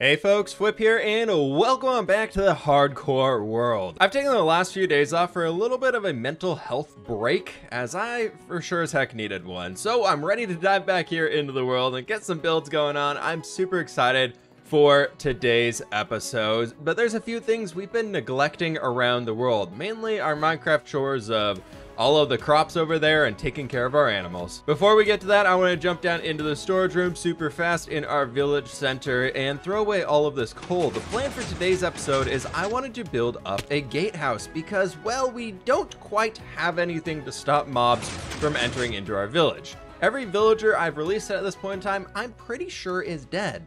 Hey folks, fWhip here, and welcome back to the hardcore world. I've taken the last few days off for a little bit of a mental health break, as I for sure as heck needed one. So I'm ready to dive back here into the world and get some builds going on. I'm super excited for today's episode, but there's a few things we've been neglecting around the world, mainly our Minecraft chores of all of the crops over there and taking care of our animals. Before we get to that, I want to jump down into the storage room super fast in our village center and throw away all of this coal. The plan for today's episode is I wanted to build up a gatehouse because, well, we don't quite have anything to stop mobs from entering into our village. Every villager I've released at this point in time, I'm pretty sure is dead.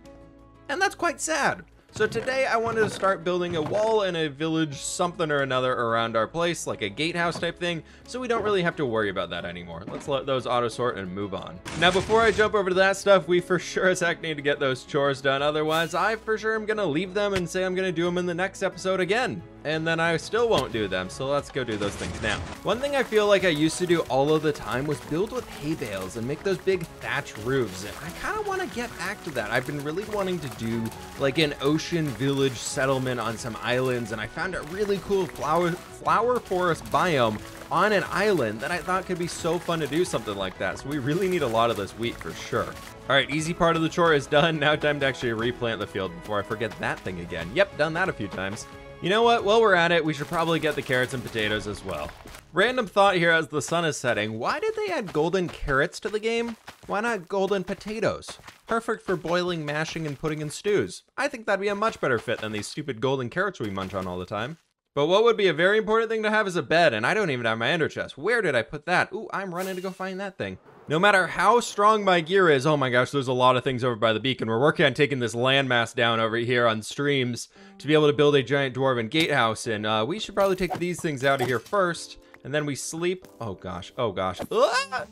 And that's quite sad. So today I wanted to start building a wall and a village something or another around our place, like a gatehouse type thing, so we don't really have to worry about that anymore. Let's let those auto sort and move on. Now before I jump over to that stuff, we for sure as heck need to get those chores done. Otherwise, I for sure am gonna leave them and say I'm gonna do them in the next episode again. And then I still won't do them, so let's go do those things now. One thing I feel like I used to do all of the time was build with hay bales and make those big thatch roofs, and I kind of want to get back to that. I've been really wanting to do like an ocean village settlement on some islands, and I found a really cool flower forest biome on an island that I thought could be so fun to do something like that. So we really need a lot of this wheat for sure. All right, easy part of the chore is done. Now time to actually replant the field before I forget that thing again. Yep, done that a few times. You know what, while we're at it, we should probably get the carrots and potatoes as well. Random thought here as the sun is setting, why did they add golden carrots to the game? Why not golden potatoes? Perfect for boiling, mashing, and putting in stews. I think that'd be a much better fit than these stupid golden carrots we munch on all the time. But what would be a very important thing to have is a bed, and I don't even have my ender chest. Where did I put that? Ooh, I'm running to go find that thing. No matter how strong my gear is, oh my gosh, there's a lot of things over by the beacon. We're working on taking this landmass down over here on streams to be able to build a giant dwarven gatehouse, and we should probably take these things out of here first, and then we sleep. Oh gosh, oh gosh. Ah!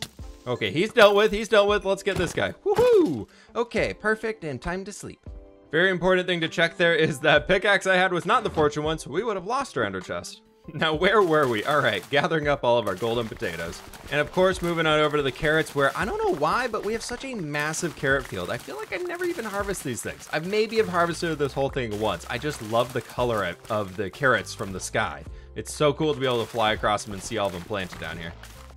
Okay, he's dealt with, let's get this guy. Woohoo! Okay, perfect, and time to sleep. Very important thing to check there is that pickaxe I had was not the fortune one, so we would have lost our ender chest. Now, where were we? All right, gathering up all of our golden potatoes. And of course, moving on over to the carrots, where I don't know why, but we have such a massive carrot field. I feel like I never even harvest these things. I maybe have harvested this whole thing once. I just love the color of the carrots from the sky. It's so cool to be able to fly across them and see all of them planted down here.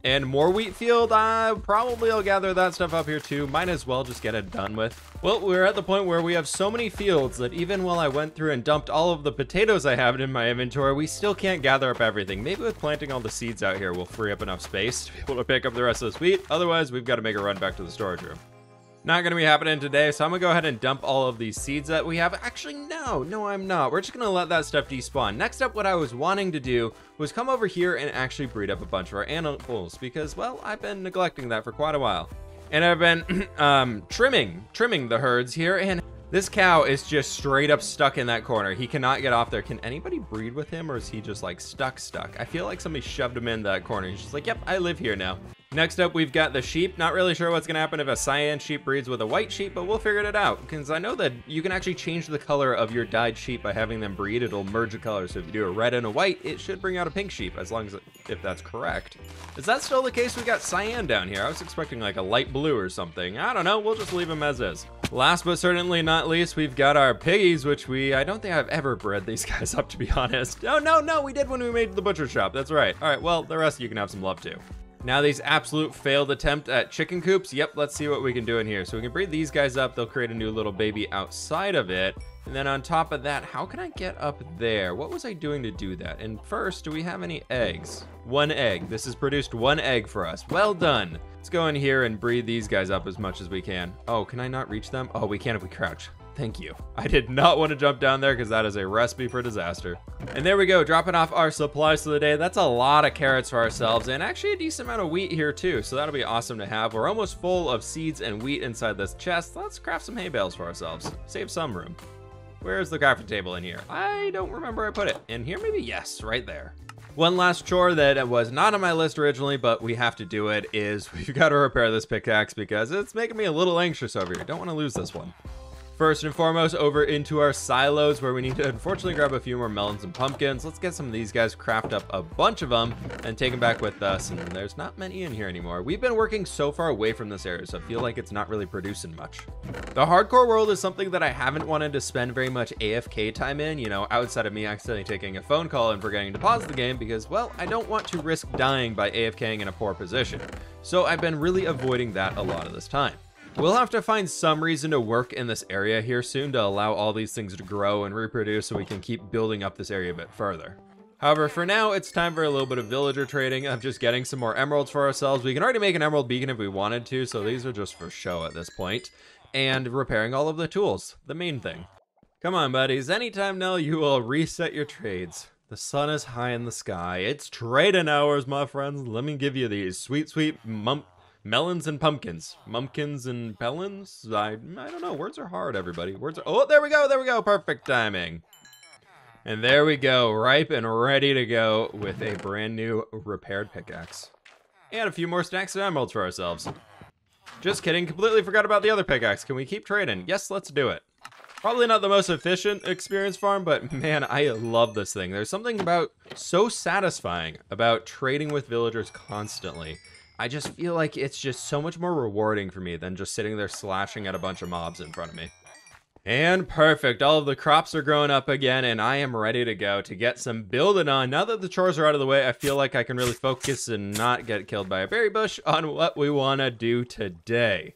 And more wheat field, probably I'll gather that stuff up here too. Might as well just get it done with. Well, we're at the point where we have so many fields that even while I went through and dumped all of the potatoes I have in my inventory, we still can't gather up everything. Maybe with planting all the seeds out here, we'll free up enough space to be able to pick up the rest of this wheat. Otherwise, we've got to make a run back to the storage room. Not gonna be happening today, so I'm gonna go ahead and dump all of these seeds that we have. Actually, no, I'm not. We're just gonna let that stuff despawn. Next up, what I was wanting to do was come over here and actually breed up a bunch of our animals because, well, I've been neglecting that for quite a while. And I've been trimming the herds here, and this cow is just straight up stuck in that corner. He cannot get off there. Can anybody breed with him, or is he just like stuck? I feel like somebody shoved him in that corner. He's just like, yep, I live here now. Next up, we've got the sheep. Not really sure what's gonna happen if a cyan sheep breeds with a white sheep, but we'll figure it out. Because I know that you can actually change the color of your dyed sheep by having them breed. It'll merge the colors. So if you do a red and a white, it should bring out a pink sheep, as long as if that's correct. Is that still the case? We got cyan down here. I was expecting like a light blue or something. I don't know. We'll just leave them as is. Last but certainly not least, we've got our piggies, which I don't think I've ever bred these guys up, to be honest. Oh, no, we did when we made the butcher shop. That's right. All right, well, the rest of you can have some love too. Now these absolute failed attempt at chicken coops. Yep, let's see what we can do in here. So we can breed these guys up. They'll create a new little baby outside of it. And then on top of that, how can I get up there? What was I doing to do that? And first, do we have any eggs? One egg. This has produced one egg for us. Well done. Let's go in here and breed these guys up as much as we can. Oh, can I not reach them? Oh, we can if we crouch. Thank you. I did not want to jump down there because that is a recipe for disaster. And there we go, dropping off our supplies for the day. That's a lot of carrots for ourselves, and actually a decent amount of wheat here too, so that'll be awesome to have. We're almost full of seeds and wheat inside this chest. Let's craft some hay bales for ourselves. Save some room. Where's the crafting table in here? I don't remember where I put it. In here maybe? Yes, right there. One last chore that was not on my list originally, but we have to do it, is we've got to repair this pickaxe because it's making me a little anxious over here. Don't want to lose this one. First and foremost, over into our silos where we need to unfortunately grab a few more melons and pumpkins. Let's get some of these guys, craft up a bunch of them, and take them back with us. And there's not many in here anymore. We've been working so far away from this area, so I feel like it's not really producing much. The hardcore world is something that I haven't wanted to spend very much AFK time in, you know, outside of me accidentally taking a phone call and forgetting to pause the game because, well, I don't want to risk dying by AFKing in a poor position. So I've been really avoiding that a lot of this time. We'll have to find some reason to work in this area here soon to allow all these things to grow and reproduce so we can keep building up this area a bit further. However, for now, it's time for a little bit of villager trading of just getting some more emeralds for ourselves. We can already make an emerald beacon if we wanted to, so these are just for show at this point. And repairing all of the tools, the main thing. Come on, buddies, anytime now you will reset your trades. The sun is high in the sky. It's trading hours, my friends. Let me give you these sweet, sweet melons and pumpkins. Mumpkins and pelons? I don't know. Words are hard, everybody. Words are... Oh, there we go. There we go. Perfect timing. And there we go. Ripe and ready to go with a brand new repaired pickaxe. And a few more stacks of emeralds for ourselves. Just kidding. Completely forgot about the other pickaxe. Can we keep trading? Yes, let's do it. Probably not the most efficient experience farm, but man, I love this thing. There's something about so satisfying about trading with villagers constantly. I just feel like it's just so much more rewarding for me than just sitting there slashing at a bunch of mobs in front of me. And perfect, all of the crops are growing up again, and I am ready to go to get some building on. Now that the chores are out of the way, I feel like I can really focus and not get killed by a berry bush on what we want to do today.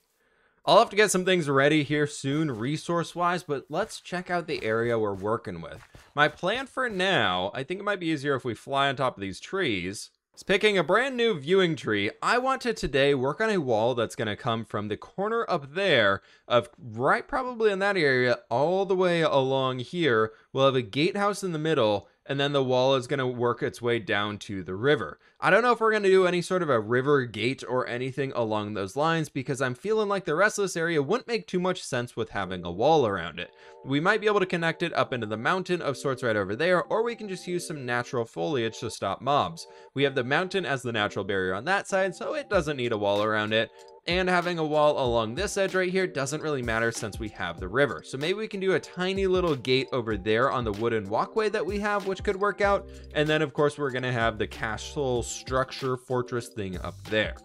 I'll have to get some things ready here soon, resource-wise, but let's check out the area we're working with. My plan for now, I think it might be easier if we fly on top of these trees. It's picking a brand new viewing tree. I want to today work on a wall that's going to come from the corner up there of right probably in that area all the way along here. We'll have a gatehouse in the middle, and then the wall is going to work its way down to the river. I don't know if we're going to do any sort of a river gate or anything along those lines because I'm feeling like the rest of this area wouldn't make too much sense with having a wall around it. We might be able to connect it up into the mountain of sorts right over there, or we can just use some natural foliage to stop mobs. We have the mountain as the natural barrier on that side, so it doesn't need a wall around it. And having a wall along this edge right here doesn't really matter since we have the river. So maybe we can do a tiny little gate over there on the wooden walkway that we have, which could work out. And then of course we're gonna have the castle structure fortress thing up there.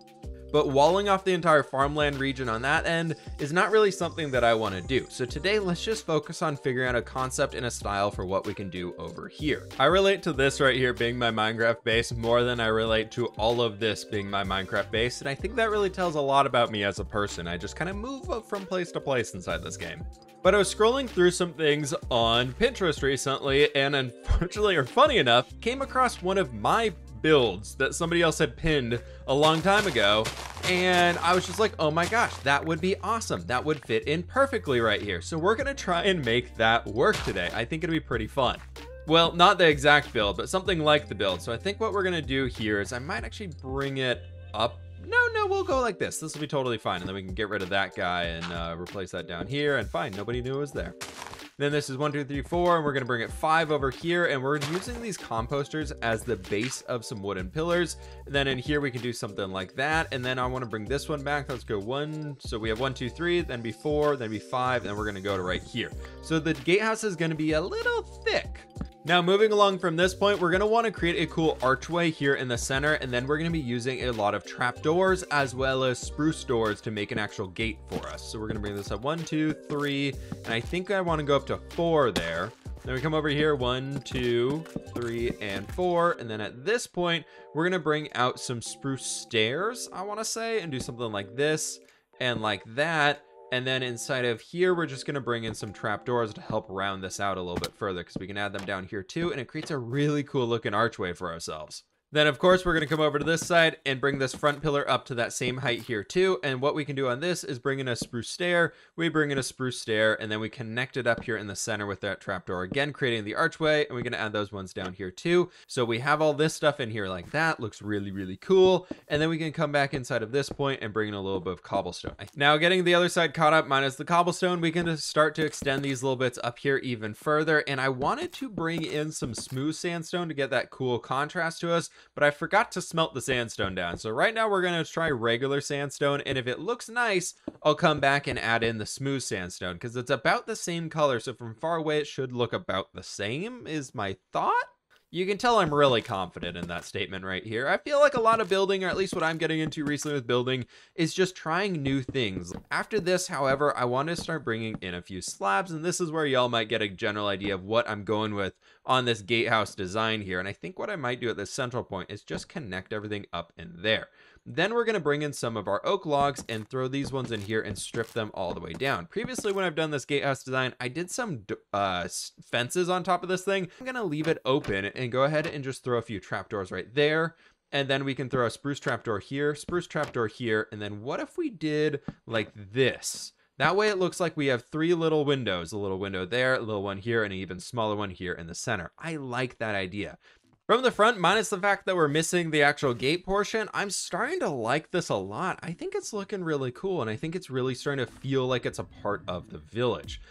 But walling off the entire farmland region on that end is not really something that I want to do. So today, let's just focus on figuring out a concept and a style for what we can do over here. I relate to this right here being my Minecraft base more than I relate to all of this being my Minecraft base. And I think that really tells a lot about me as a person. I just kind of move up from place to place inside this game. But I was scrolling through some things on Pinterest recently, and unfortunately, or funny enough, came across one of my builds that somebody else had pinned a long time ago, and I was just like, oh my gosh, that would be awesome. That would fit in perfectly right here. So we're gonna try and make that work today. I think it'd be pretty fun. Well, not the exact build, but something like the build. So I think what we're gonna do here is I might actually bring it up. No, we'll go like this. This will be totally fine. And then we can get rid of that guy and replace that down here, and fine, nobody knew it was there. Then this is 1, 2, 3, 4, and we're gonna bring it 5 over here, and we're using these composters as the base of some wooden pillars. And then in here we can do something like that, and then I want to bring this one back. Let's go 1. So we have 1, 2, 3, then be 4, then be 5, and we're gonna go to right here. So the gatehouse is gonna be a little thick. Now moving along from this point, we're gonna want to create a cool archway here in the center, and then we're gonna be using a lot of trapdoors as well as spruce doors to make an actual gate for us. So we're gonna bring this up 1, 2, 3, and I think I want to go up to 4 there. Then we come over here 1, 2, 3, and 4, and then at this point we're gonna bring out some spruce stairs, I want to say, and do something like this and like that. And then inside of here, we're just going to bring in some trapdoors to help round this out a little bit further, because we can add them down here too, and it creates a really cool looking archway for ourselves. Then of course we're going to come over to this side and bring this front pillar up to that same height here too. And what we can do on this is bring in a spruce stair. We bring in a spruce stair, and then we connect it up here in the center with that trapdoor, again creating the archway. And we're going to add those ones down here too. So we have all this stuff in here like that. Looks really, really cool. And then we can come back inside of this point and bring in a little bit of cobblestone. Now getting the other side caught up minus the cobblestone, we can just start to extend these little bits up here even further. And I wanted to bring in some smooth sandstone to get that cool contrast to us. but I forgot to smelt the sandstone down. So right now we're going to try regular sandstone, and if it looks nice, I'll come back and add in the smooth sandstone because it's about the same color. So from far away, it should look about the same is my thought. You can tell I'm really confident in that statement right here. I feel like a lot of building, or at least what I'm getting into recently with building, is just trying new things. After this, however, I want to start bringing in a few slabs, and this is where y'all might get a general idea of what I'm going with on this gatehouse design here. And I think what I might do at this central point is just connect everything up in there. Then we're going to bring in some of our oak logs and throw these ones in here and strip them all the way down. Previously, when I've done this gatehouse design, I did some fences on top of this thing. I'm going to leave it open and go ahead and just throw a few trapdoors right there. And then we can throw a spruce trapdoor here, spruce trapdoor here. And then what if we did like this? That way it looks like we have 3 little windows, a little window there, a little one here, and an even smaller one here in the center. I like that idea. From the front, minus the fact that we're missing the actual gate portion, I'm starting to like this a lot. I think it's looking really cool, and I think it's really starting to feel like it's a part of the village.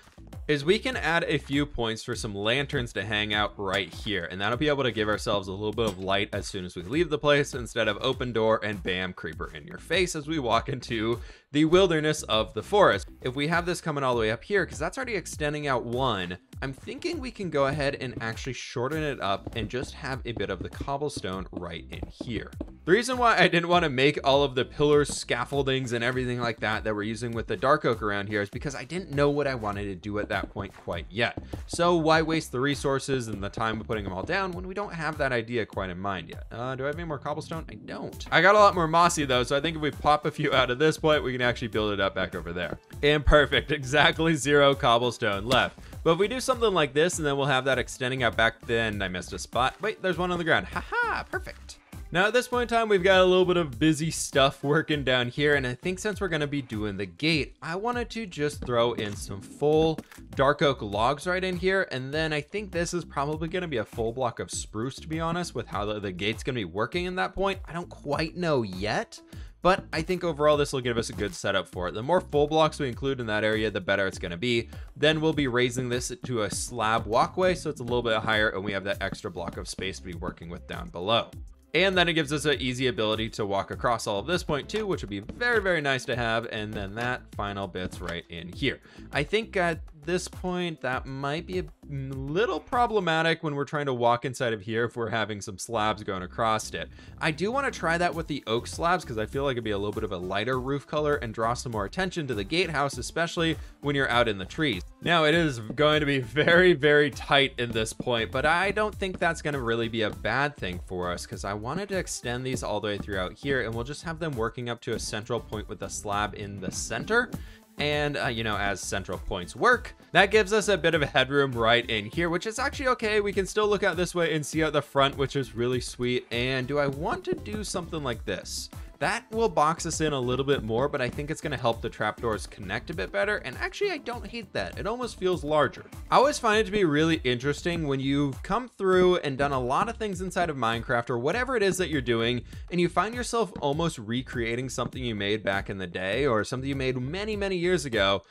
Is we can add a few points for some lanterns to hang out right here, and that'll be able to give ourselves a little bit of light as soon as we leave the place, instead of open door and bam, creeper in your face as we walk into the wilderness of the forest. If we have this coming all the way up here, because that's already extending out one, I'm thinking we can go ahead and actually shorten it up and just have a bit of the cobblestone right in here. The reason why I didn't want to make all of the pillars, scaffoldings, and everything like that we're using with the dark oak around here is because I didn't know what I wanted to do at that point quite yet. So why waste the resources and the time of putting them all down when we don't have that idea quite in mind yet? Do I have any more cobblestone? I don't. I got a lot more mossy though, so I think if we pop a few out at this point, we can actually build it up back over there. And perfect, exactly 0 cobblestone left. But if we do something like this, and then we'll have that extending out back, then I missed a spot. Wait, there's one on the ground. Haha, perfect. Now at this point in time, we've got a little bit of busy stuff working down here, and I think since we're gonna be doing the gate, I wanted to just throw in some full dark oak logs right in here, and then I think this is probably gonna be a full block of spruce, to be honest, with how the gate's gonna be working in that point. I don't quite know yet, but I think overall this will give us a good setup for it. The more full blocks we include in that area, the better it's gonna be. Then we'll be raising this to a slab walkway, so it's a little bit higher, and we have that extra block of space to be working with down below. And then it gives us an easy ability to walk across all of this point too, which would be very, very nice to have. And then that final bit's right in here. I think at this point that might be a little problematic when we're trying to walk inside of here if we're having some slabs going across it. I do want to try that with the oak slabs because I feel like it'd be a little bit of a lighter roof color and draw some more attention to the gatehouse, especially when you're out in the trees. Now it is going to be very, very tight in this point, but I don't think that's going to really be a bad thing for us because I wanted to extend these all the way throughout here, and we'll just have them working up to a central point with a slab in the center. And you know, as central points work, that gives us a bit of a headroom right in here, which is actually okay. We can still look out this way and see out the front, which is really sweet. And do I want to do something like this? That will box us in a little bit more, but I think it's going to help the trapdoors connect a bit better. And actually, I don't hate that. It almost feels larger. I always find it to be really interesting when you've come through and done a lot of things inside of Minecraft or whatever it is that you're doing, and you find yourself almost recreating something you made back in the day or something you made many, many years ago,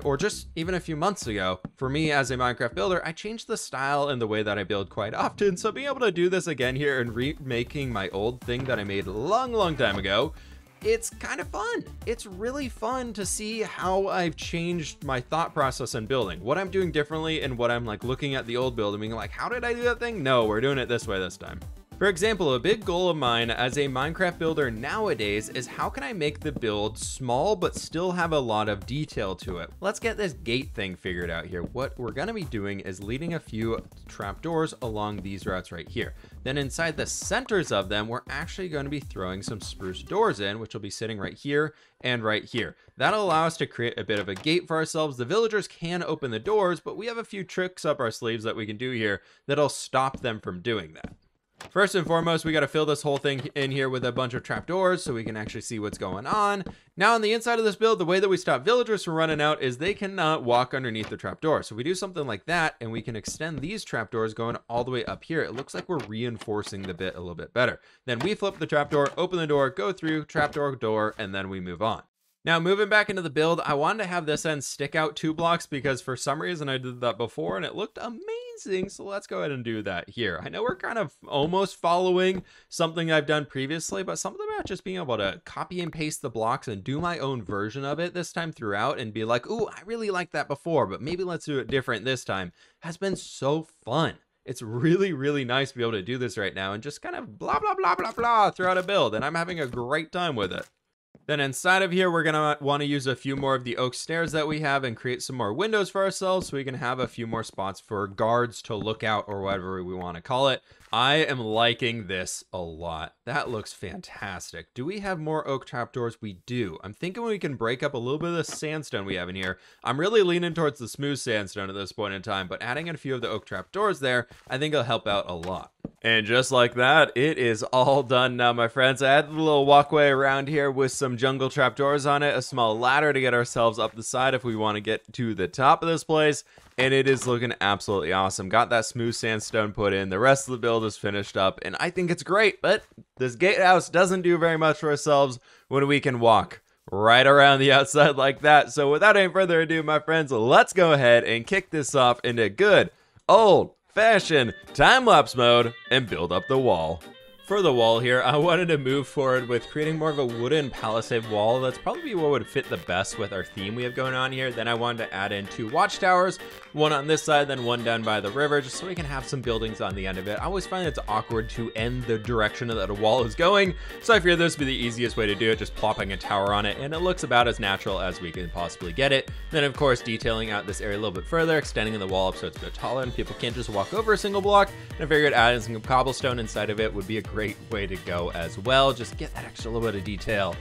or just even a few months ago. For me as a Minecraft builder, I changed the style and the way that I build quite often. So being able to do this again here and remaking my old thing that I made a long time ago, it's kind of fun. It's really fun to see how I've changed my thought process in building, what I'm doing differently, and what I'm like looking at the old build and being like, how did I do that thing? No, we're doing it this way this time. For example, a big goal of mine as a Minecraft builder nowadays is how can I make the build small but still have a lot of detail to it. Let's get this gate thing figured out here. What we're going to be doing is leading a few trapdoors along these routes right here. Then inside the centers of them, we're actually going to be throwing some spruce doors in, which will be sitting right here and right here. That'll allow us to create a bit of a gate for ourselves. The villagers can open the doors, but we have a few tricks up our sleeves that we can do here that'll stop them from doing that. First and foremost, we got to fill this whole thing in here with a bunch of trapdoors so we can actually see what's going on. Now on the inside of this build, the way that we stop villagers from running out is they cannot walk underneath the trapdoor. So we do something like that and we can extend these trapdoors going all the way up here. It looks like we're reinforcing the bit a little bit better. Then we flip the trapdoor, open the door, go through, trapdoor, door, and then we move on. Now, moving back into the build, I wanted to have this end stick out 2 blocks because for some reason I did that before and it looked amazing. So let's go ahead and do that here. I know we're kind of almost following something I've done previously, but something about just being able to copy and paste the blocks and do my own version of it this time throughout and be like, ooh, I really liked that before, but maybe let's do it different this time, has been so fun. It's really, really nice to be able to do this right now and just kind of blah, blah, blah, blah, blah throughout a build. And I'm having a great time with it. Then inside of here, we're going to want to use a few more of the oak stairs that we have and create some more windows for ourselves so we can have a few more spots for guards to look out or whatever we want to call it. I am liking this a lot. That looks fantastic. Do we have more oak trapdoors? We do. I'm thinking we can break up a little bit of the sandstone we have in here. I'm really leaning towards the smooth sandstone at this point in time, but adding in a few of the oak trapdoors there, I think it'll help out a lot. And just like that, it is all done now, my friends. I added a little walkway around here with some jungle trapdoors on it, a small ladder to get ourselves up the side if we want to get to the top of this place, and it is looking absolutely awesome. Got that smooth sandstone put in, the rest of the build is finished up, and I think it's great, but this gatehouse doesn't do very much for ourselves when we can walk right around the outside like that. So without any further ado, my friends, let's go ahead and kick this off into good old-fashioned time-lapse mode and build up the wall. For the wall here, I wanted to move forward with creating more of a wooden palisade wall. That's probably what would fit the best with our theme we have going on here. Then I wanted to add in 2 watchtowers, one on this side, then one down by the river, just so we can have some buildings on the end of it. I always find it's awkward to end the direction that a wall is going, so I figured this would be the easiest way to do it, just plopping a tower on it, and it looks about as natural as we can possibly get it. Then, of course, detailing out this area a little bit further, extending the wall up so it's a bit taller and people can't just walk over a single block, and I figured adding some cobblestone inside of it would be a great way to go as well. Just get that extra little bit of detail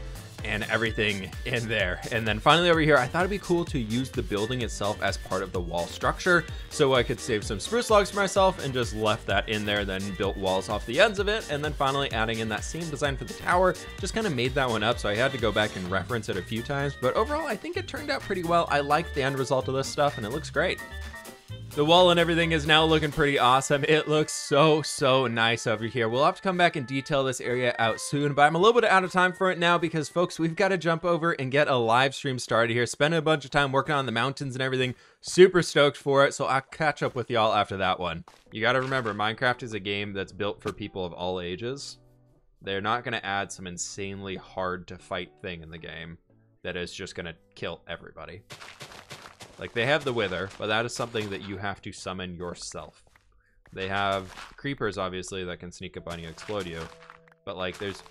and everything in there. And then finally over here, I thought it'd be cool to use the building itself as part of the wall structure, so I could save some spruce logs for myself and just left that in there, then built walls off the ends of it. And then finally adding in that same design for the tower, just kind of made that one up, so I had to go back and reference it a few times, but overall I think it turned out pretty well. I like the end result of this stuff and it looks great. The wall and everything is now looking pretty awesome. It looks so nice over here. We'll have to come back and detail this area out soon, but I'm a little bit out of time for it now because, folks, we've got to jump over and get a live stream started here. Spending a bunch of time working on the mountains and everything. Super stoked for it, so I'll catch up with y'all after that one. You got to remember, Minecraft is a game that's built for people of all ages. They're not going to add some insanely hard to fight thing in the game that is just going to kill everybody. Like, they have the Wither, but that is something that you have to summon yourself. They have creepers, obviously, that can sneak up on you, explode you. But, like, there's...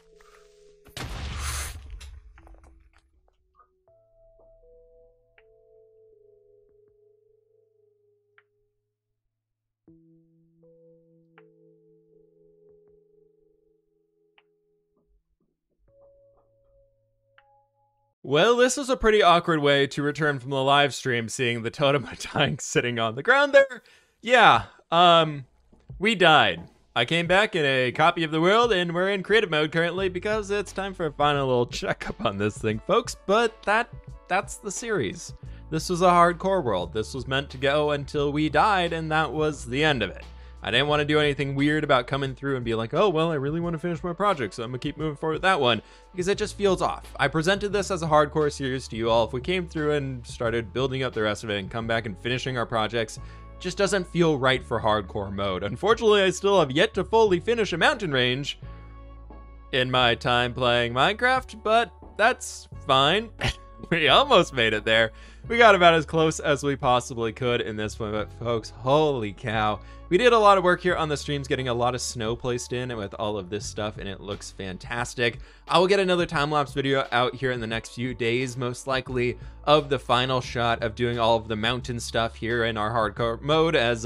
Well, this is a pretty awkward way to return from the live stream, seeing the totem of dying sitting on the ground there. Yeah, we died. I came back in a copy of the world, and we're in creative mode currently because it's time for a final little checkup on this thing, folks. But that's the series. This was a hardcore world. This was meant to go until we died, and that was the end of it. I didn't want to do anything weird about coming through and be like, oh, well, I really want to finish my project, so I'm going to keep moving forward with that one, because it just feels off. I presented this as a hardcore series to you all. If we came through and started building up the rest of it and come back and finishing our projects, it just doesn't feel right for hardcore mode. Unfortunately, I still have yet to fully finish a mountain range in my time playing Minecraft, but that's fine. We almost made it there. We got about as close as we possibly could in this one, but folks, holy cow. We did a lot of work here on the streams, getting a lot of snow placed in with all of this stuff, and it looks fantastic. I will get another time-lapse video out here in the next few days, most likely, of the final shot of doing all of the mountain stuff here in our hardcore mode, as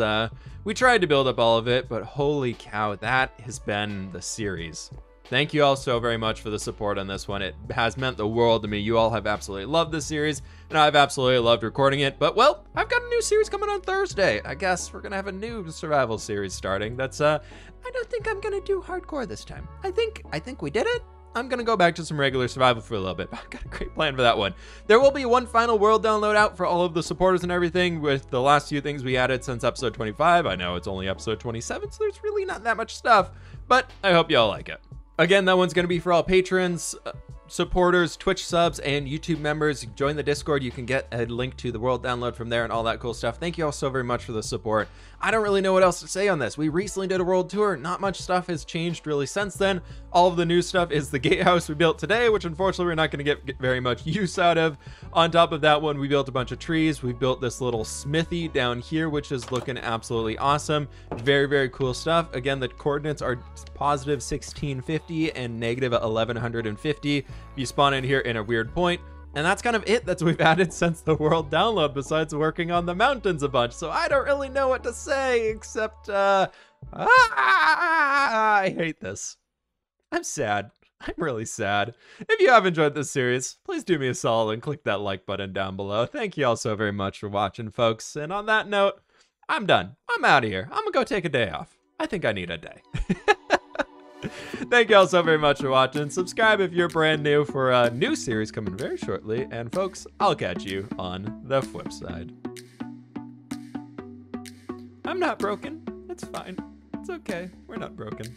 we tried to build up all of it, but holy cow, that has been the series. Thank you all so very much for the support on this one. It has meant the world to me. You all have absolutely loved this series, and I've absolutely loved recording it. But, well, I've got a new series coming on Thursday. I guess we're going to have a new survival series starting. That's, I don't think I'm going to do hardcore this time. I think we did it. I'm going to go back to some regular survival for a little bit, but I've got a great plan for that one. There will be one final world download out for all of the supporters and everything with the last few things we added since episode 25. I know it's only episode 27, so there's really not that much stuff, but I hope you all like it. Again, that one's going to be for all patrons. supporters, Twitch subs, and YouTube members. Join the Discord. You can get a link to the world download from there and all that cool stuff. Thank you all so very much for the support. I don't really know what else to say on this. We recently did a world tour. Not much stuff has changed really since then. All of the new stuff is the gatehouse we built today, which unfortunately we're not going to get very much use out of. On top of that one, we built a bunch of trees. We built this little smithy down here, which is looking absolutely awesome. Very, very cool stuff. Again, the coordinates are positive 1650 and negative 1150. If you spawn in here in a weird point. And that's kind of it that we've added since the world download, besides working on the mountains a bunch. So I don't really know what to say, except, I hate this. I'm sad. I'm really sad. If you have enjoyed this series, please do me a solid and click that like button down below. Thank you all so very much for watching, folks. And on that note, I'm done. I'm out of here. I'm gonna go take a day off. I think I need a day. Thank you all so very much for watching. Subscribe if you're brand new for a new series coming very shortly. And folks, I'll catch you on the flip side. I'm not broken. It's fine. It's okay. We're not broken.